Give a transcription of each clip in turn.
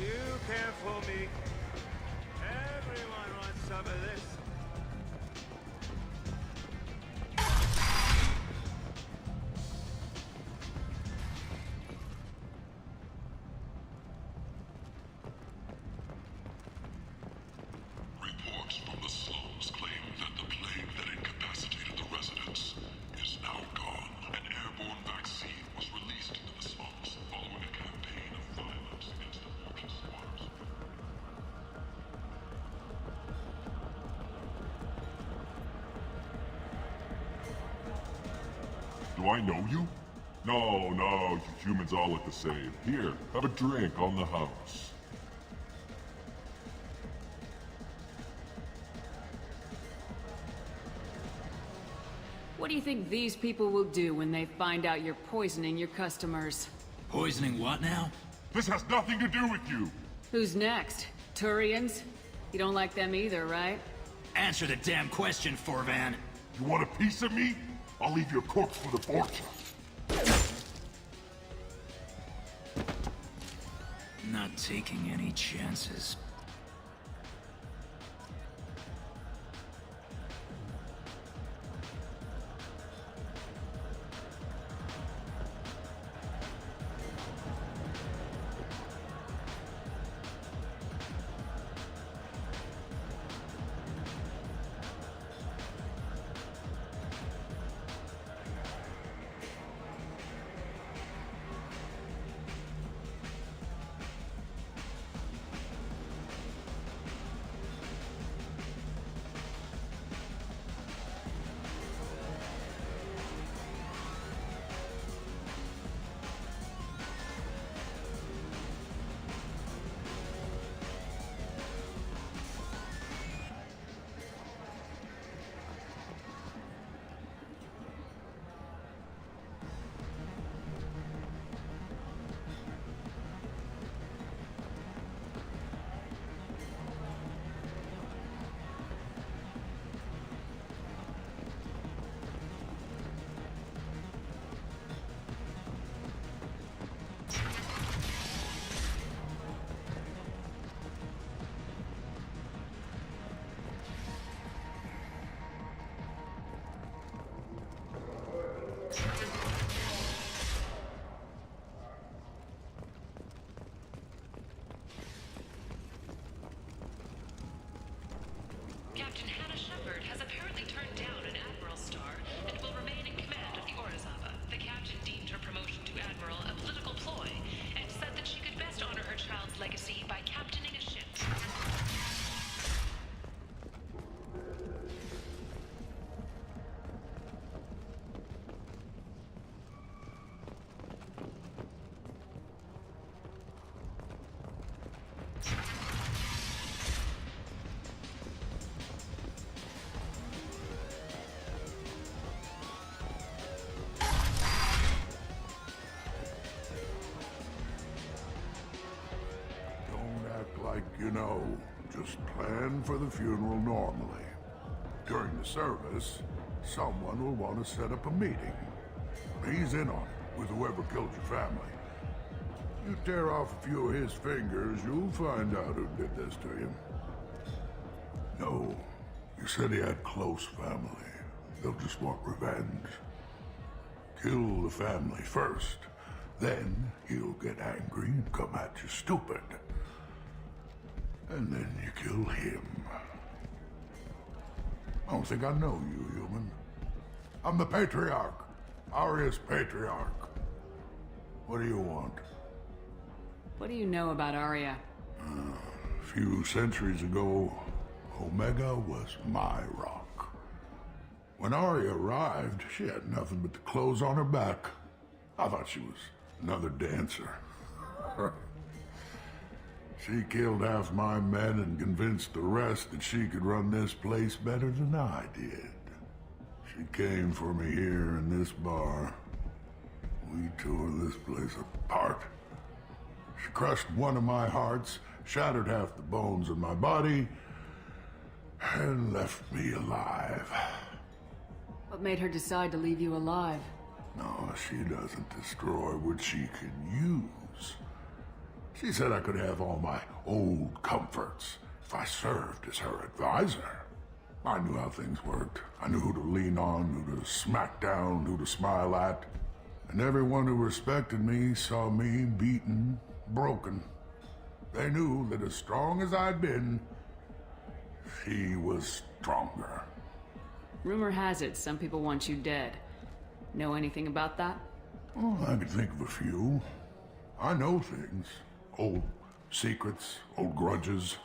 You can't fool me. Everyone wants some of this. Reports from the slums claim that the plague that incapacitated the residents is now gone. An airborne vaccine was released into the slums following a campaign of violence against the fortress squatters. Do I know you? No, you humans all look the same. Here, have a drink on the house. What do you think these people will do when they find out you're poisoning your customers? Poisoning what now? This has nothing to do with you! Who's next? Turians? You don't like them either, right? Answer the damn question, Forvan. You want a piece of me? I'll leave your corpse for the fortune. Not taking any chances. Captain Hannah Shepard has apparently turned down an Admiral star and will remain in command of the Orizaba. The captain deemed her promotion to Admiral a political ploy and said that she could best honor her child's legacy by captaining a ship. Like you know, just plan for the funeral normally. During the service, someone will want to set up a meeting. He's in on it with whoever killed your family. You tear off a few of his fingers, you'll find out who did this to you. No, you said he had close family. They'll just want revenge. Kill the family first, then he'll get angry and come at you stupid. And then you kill him. I don't think I know you, human. I'm the Patriarch. Aria's Patriarch. What do you want? What do you know about Arya? A few centuries ago, Omega was my rock. When Arya arrived, she had nothing but the clothes on her back. I thought she was another dancer. She killed half my men and convinced the rest that she could run this place better than I did. She came for me here in this bar. We tore this place apart. She crushed one of my hearts, shattered half the bones in my body, and left me alive. What made her decide to leave you alive? No, she doesn't destroy what she can use. She said I could have all my old comforts if I served as her advisor. I knew how things worked. I knew who to lean on, who to smack down, who to smile at. And everyone who respected me saw me beaten, broken. They knew that as strong as I'd been, she was stronger. Rumor has it some people want you dead. Know anything about that? Oh, I could think of a few. I know things. Old secrets, old grudges.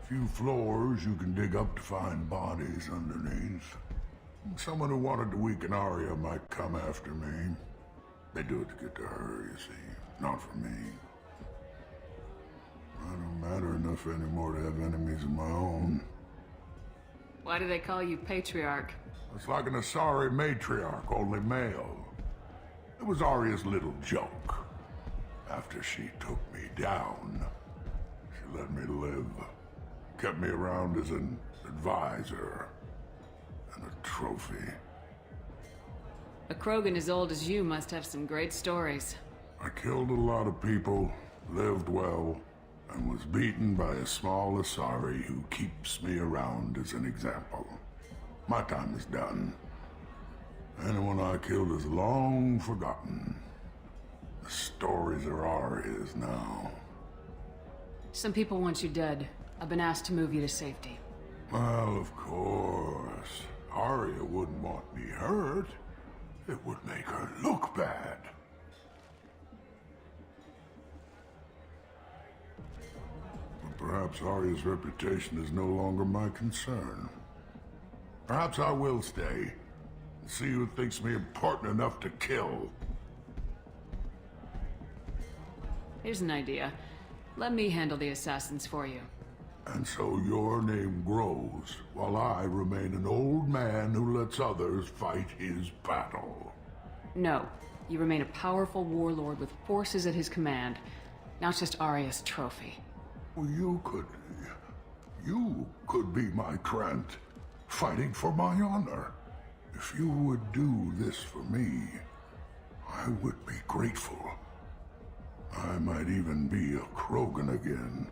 Few floors you can dig up to find bodies underneath. Someone who wanted to weaken Arya might come after me. They do it to get to her, you see, not for me. I don't matter enough anymore to have enemies of my own. Why do they call you Patriarch? It's like an Asari matriarch, only male. It was Arya's little joke. After she took me down, she let me live. Kept me around as an advisor and a trophy. A Krogan as old as you must have some great stories. I killed a lot of people, lived well, and was beaten by a small Asari who keeps me around as an example. My time is done. Anyone I killed is long forgotten. The stories are Arya's now. Some people want you dead. I've been asked to move you to safety. Well, of course. Arya wouldn't want me hurt. It would make her look bad. But perhaps Arya's reputation is no longer my concern. Perhaps I will stay and see who thinks me important enough to kill. Here's an idea. Let me handle the assassins for you. And so your name grows, while I remain an old man who lets others fight his battle. No. You remain a powerful warlord with forces at his command. Now it's just Arya's trophy. Well, you could be my Krant, fighting for my honor. If you would do this for me, I would be grateful. I might even be a Krogan again.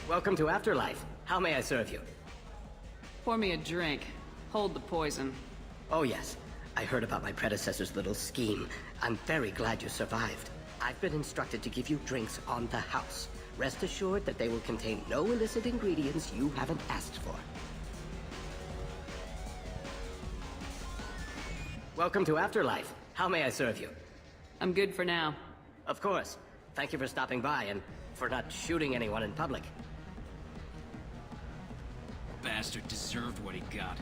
Welcome to Afterlife. How may I serve you? Pour me a drink. Hold the poison. Oh yes, I heard about my predecessor's little scheme. I'm very glad you survived. I've been instructed to give you drinks on the house. Rest assured that they will contain no illicit ingredients you haven't asked for. Welcome to Afterlife. How may I serve you? I'm good for now. Of course. Thank you for stopping by and for not shooting anyone in public. Bastard deserved what he got.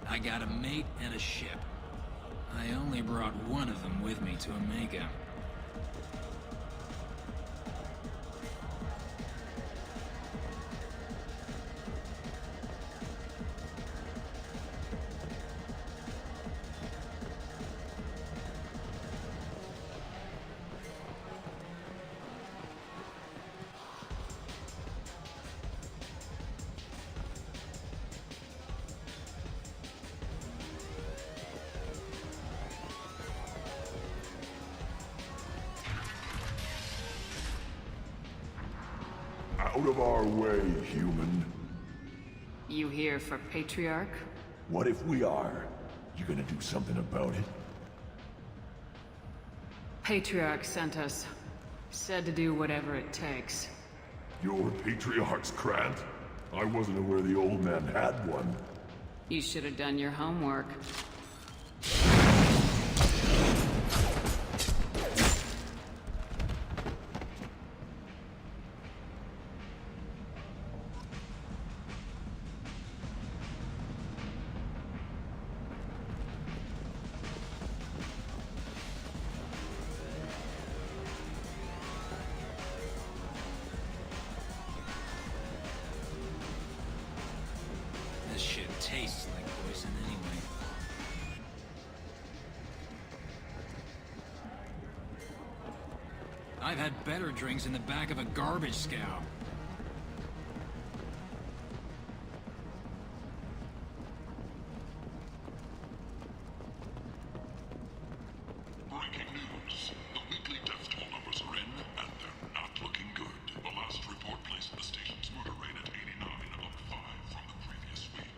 I got a mate and a ship. I only brought one of them with me to Omega. Out of our way, human. You here for Patriarch? What if we are? You gonna do something about it? Patriarch sent us. Said to do whatever it takes. Your Patriarch's Grant? I wasn't aware the old man had one. You should have done your homework. This shit tastes like poison anyway. I've had better drinks in the back of a garbage scow. Breaking news. The weekly death toll numbers are in, and they're not looking good. The last report placed the station's murder rate at 89, up 5 from the previous week.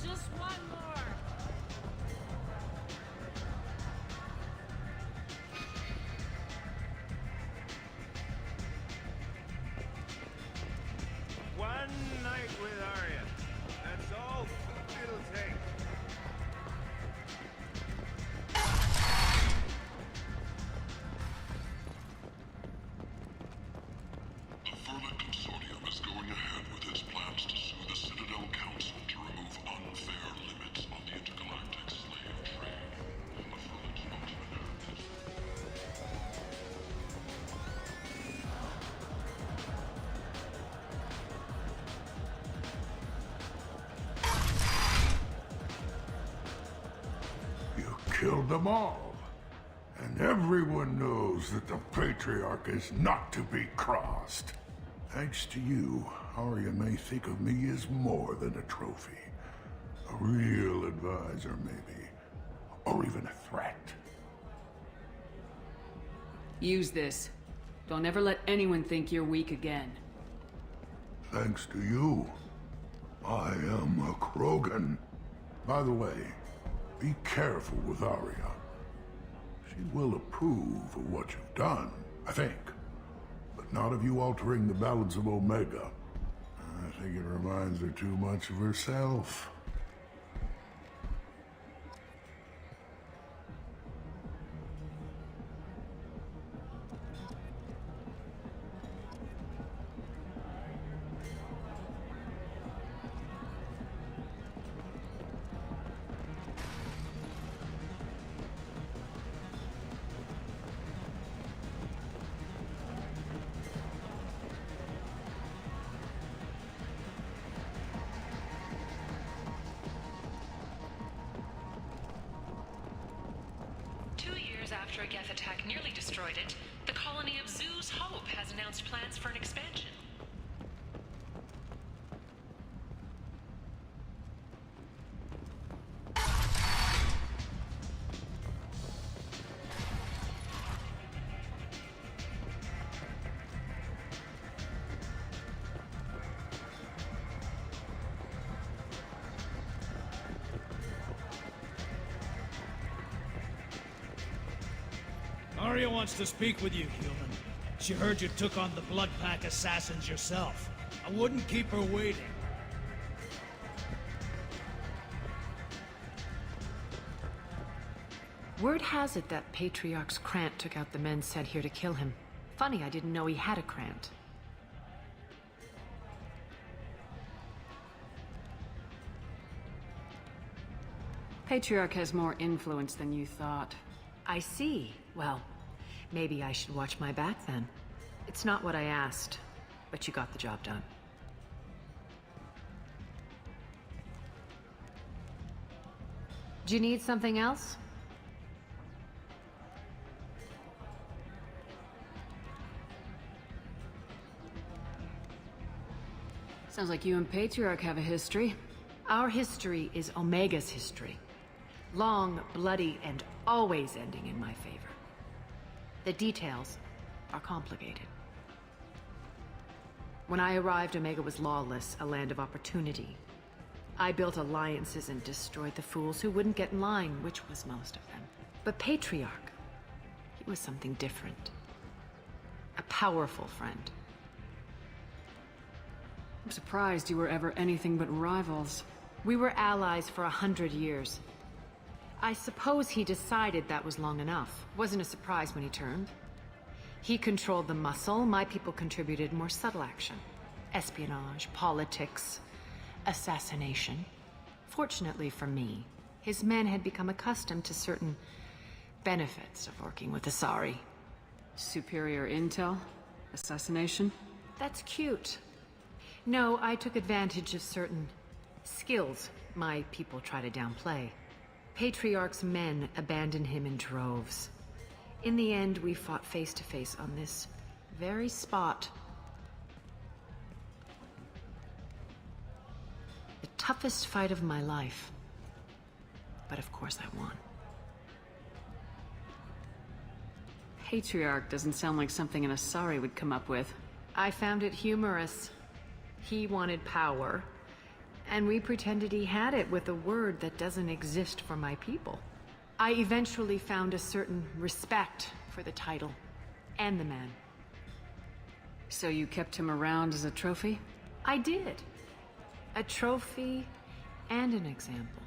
Just one more. One night with Arya. That's all it'll take. The Verlet Consortium is going ahead with its plans to sue the Citadel Council to remove unfair limits on the intergalactic slave trade. A Verlet spokesman added this. You killed them all. And everyone knows that the Patriarch is not to be crossed. Thanks to you, Arya may think of me as more than a trophy. A real advisor, maybe. Or even a threat. Use this. Don't ever let anyone think you're weak again. Thanks to you, I am a Krogan. By the way, be careful with Arya. She will approve of what you've done, I think. But not of you altering the balance of Omega. I think it reminds her too much of herself. After a Geth attack nearly destroyed it, the colony of Zoo's Hope has announced plans for an expansion. Arya wants to speak with you, human. She heard you took on the Blood Pack assassins yourself. I wouldn't keep her waiting. Word has it that Patriarch's Krant took out the men sent here to kill him. Funny, I didn't know he had a Krant. Patriarch has more influence than you thought. I see. Well, maybe I should watch my back then. It's not what I asked, but you got the job done. Do you need something else? Sounds like you and Patriarch have a history. Our history is Omega's history. Long, bloody, and always ending in my favor. The details are complicated. When I arrived, Omega was lawless, a land of opportunity. I built alliances and destroyed the fools who wouldn't get in line, which was most of them. But Patriarch, he was something different. A powerful friend. I'm surprised you were ever anything but rivals. We were allies for 100 years. I suppose he decided that was long enough. Wasn't a surprise when he turned. He controlled the muscle, my people contributed more subtle action. Espionage, politics, assassination. Fortunately for me, his men had become accustomed to certain benefits of working with Asari. Superior intel? Assassination? That's cute. No, I took advantage of certain skills my people try to downplay. Patriarch's men abandoned him in droves. In the end, we fought face to face on this very spot. The toughest fight of my life. But of course I won. Patriarch doesn't sound like something an Asari would come up with. I found it humorous. He wanted power, and we pretended he had it with a word that doesn't exist for my people. I eventually found a certain respect for the title and the man. So you kept him around as a trophy? I did. A trophy and an example.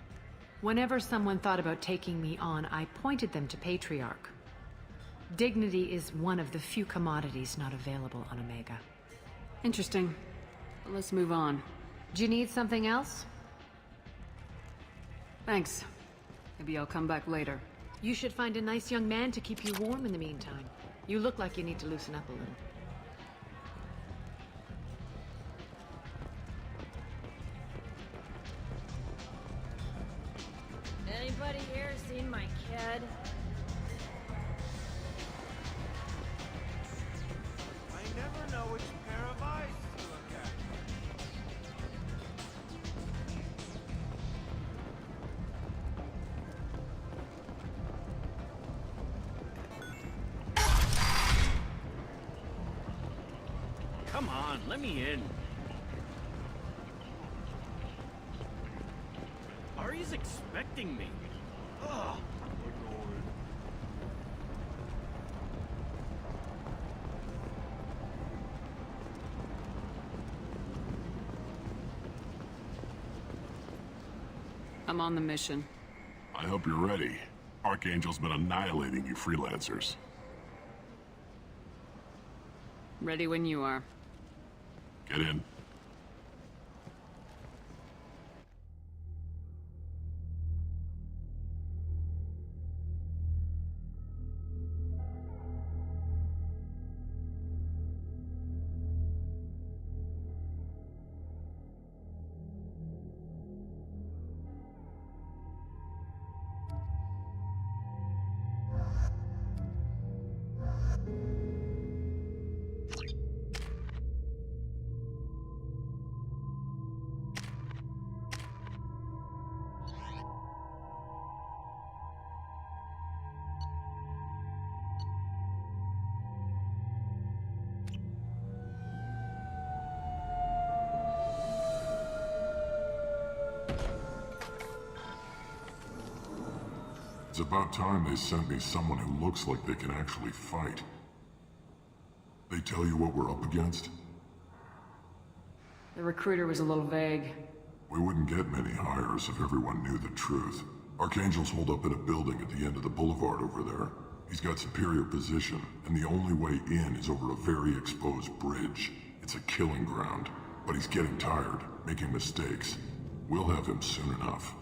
Whenever someone thought about taking me on, I pointed them to Patriarch. Dignity is one of the few commodities not available on Omega. Interesting. But let's move on. Do you need something else? Thanks. Maybe I'll come back later. You should find a nice young man to keep you warm in the meantime. You look like you need to loosen up a little. Anybody here seen my kid? I never know which pair of eyes to look at. Come on, let me in. Ari's expecting me. Ugh. I'm on the mission. I hope you're ready. Archangel's been annihilating you freelancers. Ready when you are. Get in. It's about time they sent me someone who looks like they can actually fight. They tell you what we're up against? The recruiter was a little vague. We wouldn't get many hires if everyone knew the truth. Archangel's holed up in a building at the end of the boulevard over there. He's got superior position, and the only way in is over a very exposed bridge. It's a killing ground, but he's getting tired, making mistakes. We'll have him soon enough.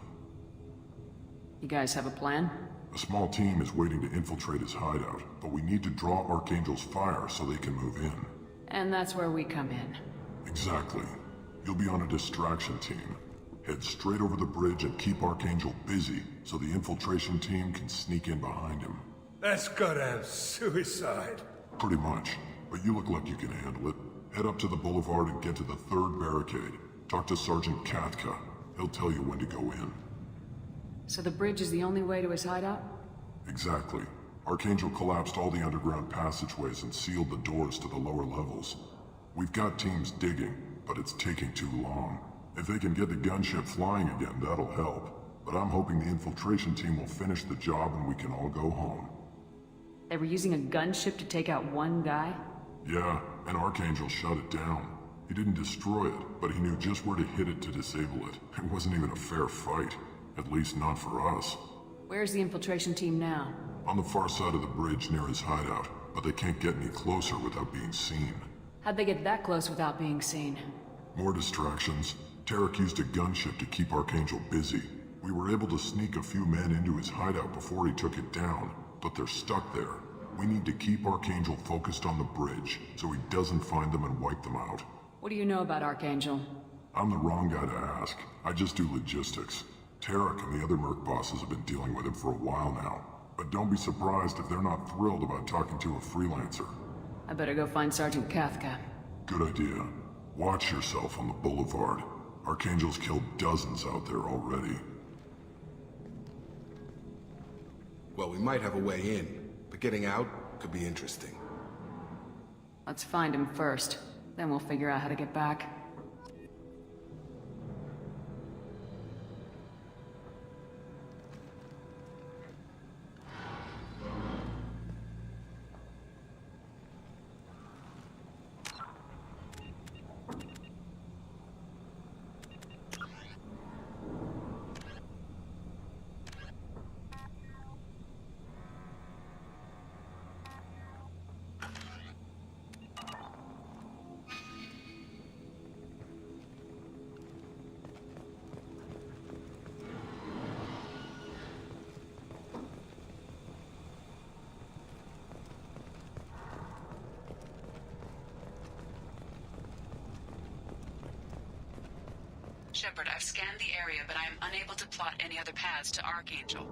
You guys have a plan? A small team is waiting to infiltrate his hideout, but we need to draw Archangel's fire so they can move in. And that's where we come in. Exactly. You'll be on a distraction team. Head straight over the bridge and keep Archangel busy so the infiltration team can sneak in behind him. That's gotta have suicide. Pretty much, but you look like you can handle it. Head up to the boulevard and get to the 3rd barricade. Talk to Sergeant Katka. He'll tell you when to go in. So the bridge is the only way to his hideout? Exactly. Archangel collapsed all the underground passageways and sealed the doors to the lower levels. We've got teams digging, but it's taking too long. If they can get the gunship flying again, that'll help. But I'm hoping the infiltration team will finish the job and we can all go home. They were using a gunship to take out one guy? Yeah, and Archangel shut it down. He didn't destroy it, but he knew just where to hit it to disable it. It wasn't even a fair fight. At least not for us. Where's the infiltration team now? On the far side of the bridge near his hideout, but they can't get any closer without being seen. How'd they get that close without being seen? More distractions. Tarek used a gunship to keep Archangel busy. We were able to sneak a few men into his hideout before he took it down, but they're stuck there. We need to keep Archangel focused on the bridge, so he doesn't find them and wipe them out. What do you know about Archangel? I'm the wrong guy to ask. I just do logistics. Tarek and the other merc bosses have been dealing with him for a while now. But don't be surprised if they're not thrilled about talking to a freelancer. I better go find Sergeant Katka. Good idea. Watch yourself on the boulevard. Archangel's killed dozens out there already. Well, we might have a way in, but getting out could be interesting. Let's find him first. Then we'll figure out how to get back. Shepard, I've scanned the area, but I am unable to plot any other paths to Archangel.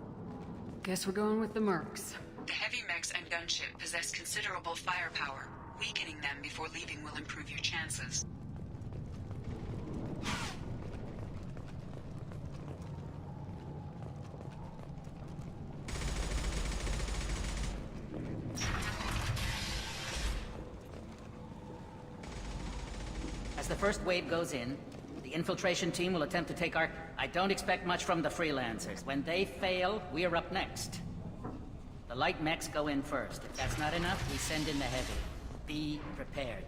Guess we're going with the mercs. The heavy mechs and gunship possess considerable firepower. Weakening them before leaving will improve your chances. As the first wave goes in, the infiltration team will attempt to take our... I don't expect much from the freelancers. When they fail, we are up next. The light mechs go in first. If that's not enough, we send in the heavy. Be prepared.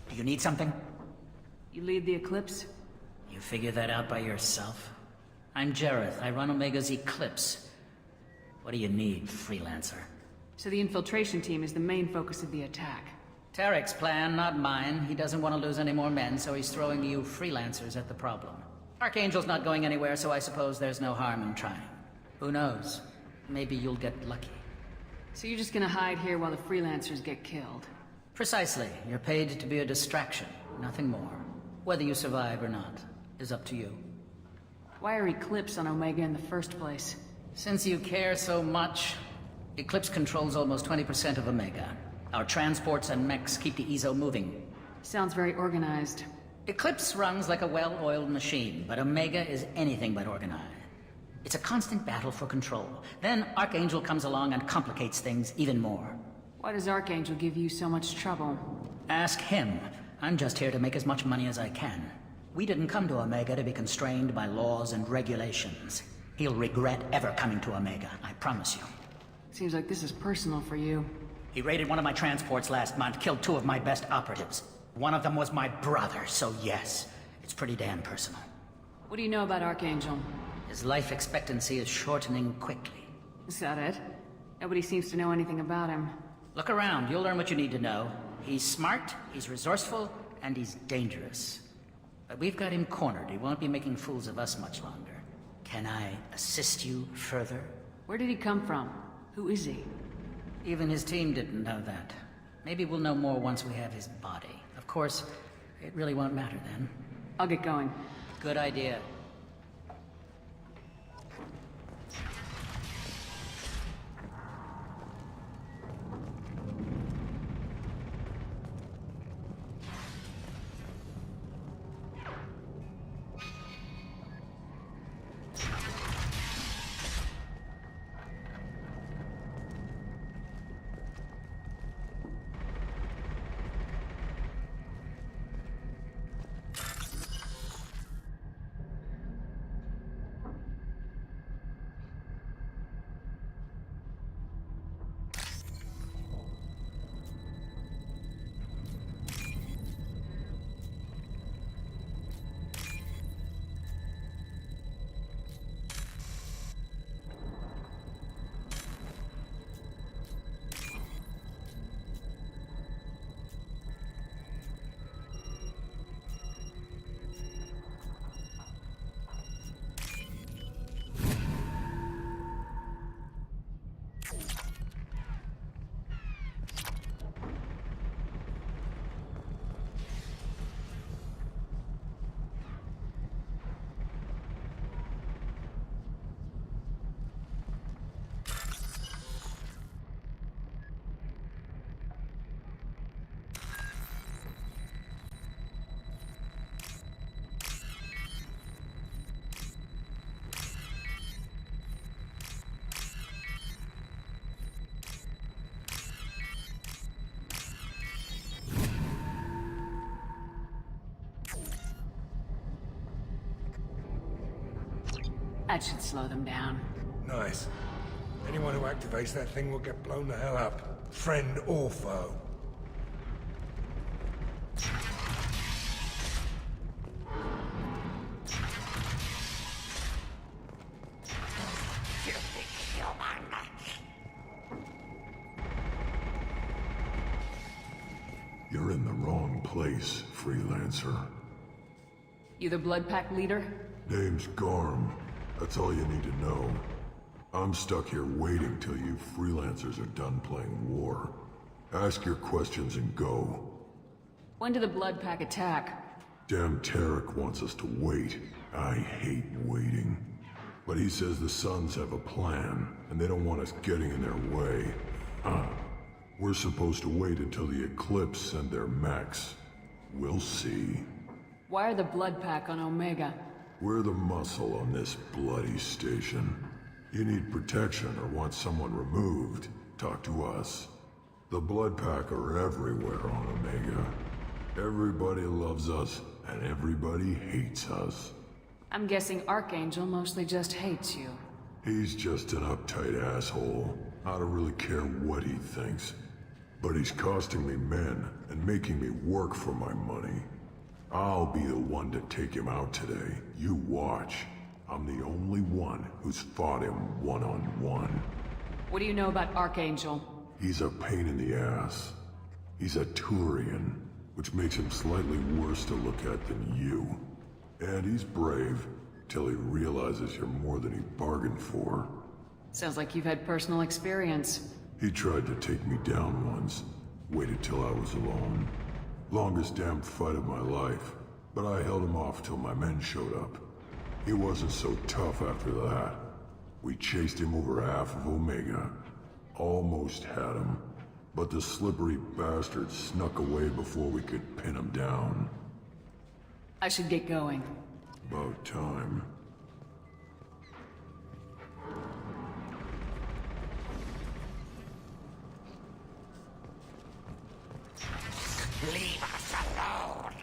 Do you need something? You lead the Eclipse? You figure that out by yourself? I'm Jareth. I run Omega's Eclipse. What do you need, freelancer? So the infiltration team is the main focus of the attack. Tarek's plan, not mine. He doesn't want to lose any more men, so he's throwing you freelancers at the problem. Archangel's not going anywhere, so I suppose there's no harm in trying. Who knows? Maybe you'll get lucky. So you're just gonna hide here while the freelancers get killed? Precisely. You're paid to be a distraction, nothing more. Whether you survive or not is up to you. Why are Eclipse on Omega in the first place? Since you care so much, Eclipse controls almost 20% of Omega. Our transports and mechs keep the EZO moving. Sounds very organized. Eclipse runs like a well-oiled machine, but Omega is anything but organized. It's a constant battle for control. Then Archangel comes along and complicates things even more. Why does Archangel give you so much trouble? Ask him. I'm just here to make as much money as I can. We didn't come to Omega to be constrained by laws and regulations. He'll regret ever coming to Omega, I promise you. Seems like this is personal for you. He raided one of my transports last month, killed 2 of my best operatives. One of them was my brother, so yes, it's pretty damn personal. What do you know about Archangel? His life expectancy is shortening quickly. Is that it? Nobody seems to know anything about him. Look around, you'll learn what you need to know. He's smart, he's resourceful, and he's dangerous. But we've got him cornered. He won't be making fools of us much longer. Can I assist you further? Where did he come from? Who is he? Even his team didn't know that. Maybe we'll know more once we have his body. Of course, it really won't matter then. I'll get going. Good idea. That should slow them down. Nice. Anyone who activates that thing will get blown the hell up. Friend or foe. You're in the wrong place, freelancer. You the Blood Pack leader? Name's Garm. That's all you need to know. I'm stuck here waiting till you freelancers are done playing war. Ask your questions and go. When did the Blood Pack attack? Damn Patriarch wants us to wait. I hate waiting. But he says the Suns have a plan, and they don't want us getting in their way. We're supposed to wait until the Eclipse send their mechs. We'll see. Why are the Blood Pack on Omega? We're the muscle on this bloody station. You need protection or want someone removed, talk to us. The Blood Pack are everywhere on Omega. Everybody loves us, and everybody hates us. I'm guessing Archangel mostly just hates you. He's just an uptight asshole. I don't really care what he thinks. But he's costing me men, and making me work for my money. I'll be the one to take him out today. You watch. I'm the only one who's fought him one-on-one. What do you know about Archangel? He's a pain in the ass. He's a Turian, which makes him slightly worse to look at than you. And he's brave, till he realizes you're more than he bargained for. Sounds like you've had personal experience. He tried to take me down once. Waited till I was alone. Longest damn fight of my life, but I held him off till my men showed up. He wasn't so tough after that. We chased him over half of Omega. Almost had him, but the slippery bastard snuck away before we could pin him down. I should get going. About time. Leave us alone!